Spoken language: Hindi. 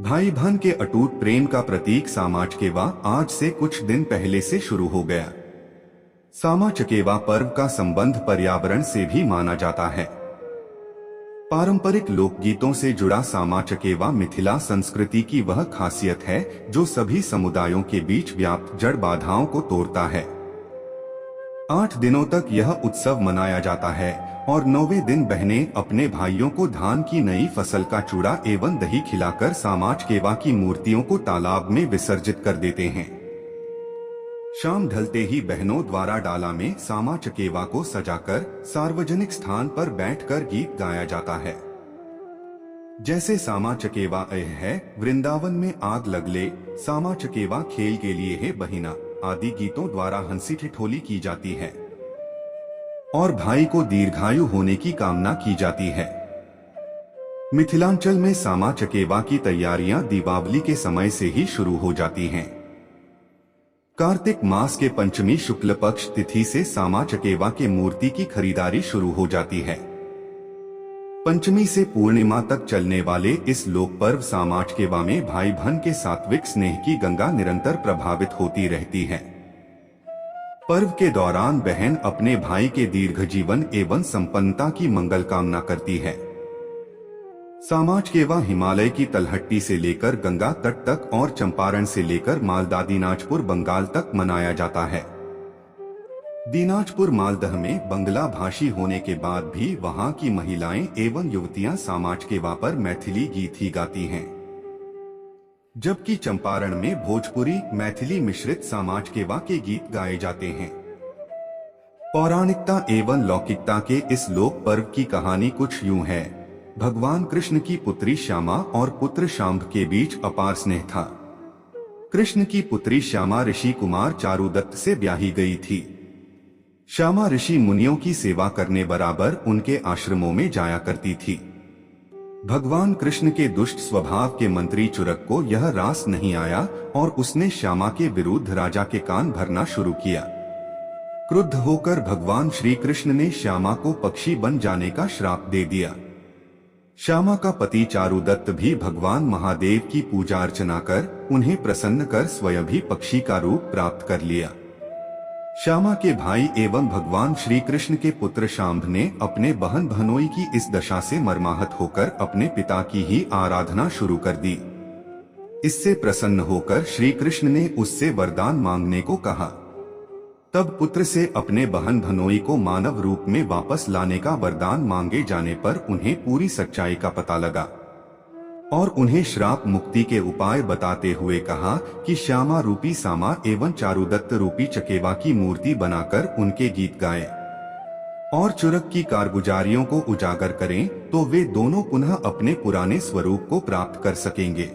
भाई बहन के अटूट प्रेम का प्रतीक सामा चकेवा आज से कुछ दिन पहले से शुरू हो गया। सामा चकेवा पर्व का संबंध पर्यावरण से भी माना जाता है। पारंपरिक लोकगीतों से जुड़ा सामा चकेवा मिथिला संस्कृति की वह खासियत है जो सभी समुदायों के बीच व्याप्त जड़ बाधाओं को तोड़ता है। 8 दिनों तक यह उत्सव मनाया जाता है और 9वें दिन बहनें अपने भाइयों को धान की नई फसल का चूड़ा एवं दही खिलाकर सामा चकेवा की मूर्तियों को तालाब में विसर्जित कर देते हैं। शाम ढलते ही बहनों द्वारा डाला में सामा चकेवा को सजाकर सार्वजनिक स्थान पर बैठकर गीत गाया जाता है, जैसे सामा चकेवा है वृंदावन में आग लगले, सामा चकेवा खेल के लिए है बहिना आदि गीतों द्वारा हंसी ठिठोली की जाती है और भाई को दीर्घायु होने की कामना की जाती है। मिथिलांचल में सामा चकेवा की तैयारियां दीपावली के समय से ही शुरू हो जाती हैं। कार्तिक मास के पंचमी शुक्ल पक्ष तिथि से सामा चकेवा के मूर्ति की खरीदारी शुरू हो जाती है। पंचमी से पूर्णिमा तक चलने वाले इस लोक पर्व सामा चकेवा में भाई बहन के सात्विक स्नेह की गंगा निरंतर प्रभावित होती रहती है। पर्व के दौरान बहन अपने भाई के दीर्घ जीवन एवं संपन्नता की मंगल कामना करती है। सामा चकेवा हिमालय की तलहट्टी से लेकर गंगा तट तक और चंपारण से लेकर मालदा दिनाजपुर बंगाल तक मनाया जाता है। दिनाजपुर मालदह में बंगला भाषी होने के बाद भी वहां की महिलाएं एवं युवतियां सामा चकेवा पर मैथिली गीत ही गाती हैं, जबकि चंपारण में भोजपुरी मैथिली मिश्रित सामा चकेवा के गीत गाए जाते हैं। पौराणिकता एवं लौकिकता के इस लोक पर्व की कहानी कुछ यूं है। भगवान कृष्ण की पुत्री श्यामा और पुत्र शांब के बीच अपार स्नेह था। कृष्ण की पुत्री श्यामा ऋषि कुमार चारुदत्त से ब्याही गई थी। श्यामा ऋषि मुनियों की सेवा करने बराबर उनके आश्रमों में जाया करती थी। भगवान कृष्ण के दुष्ट स्वभाव के मंत्री चुरक को यह रास नहीं आया और उसने श्यामा के विरुद्ध राजा के कान भरना शुरू किया। क्रुद्ध होकर भगवान श्री कृष्ण ने श्यामा को पक्षी बन जाने का श्राप दे दिया। श्यामा का पति चारुदत्त भी भगवान महादेव की पूजा अर्चना कर उन्हें प्रसन्न कर स्वयं भी पक्षी का रूप प्राप्त कर लिया। श्यामा के भाई एवं भगवान श्री कृष्ण के पुत्र शांब ने अपने बहन बहनोई की इस दशा से मर्माहत होकर अपने पिता की ही आराधना शुरू कर दी। इससे प्रसन्न होकर श्री कृष्ण ने उससे वरदान मांगने को कहा। तब पुत्र से अपने बहन भनोई को मानव रूप में वापस लाने का वरदान मांगे जाने पर उन्हें पूरी सच्चाई का पता लगा और उन्हें श्राप मुक्ति के उपाय बताते हुए कहा कि श्यामा रूपी सामा एवं चारुदत्त रूपी चकेवा की मूर्ति बनाकर उनके गीत गाएं और चुरक की कारगुजारियों को उजागर करें तो वे दोनों पुनः अपने पुराने स्वरूप को प्राप्त कर सकेंगे।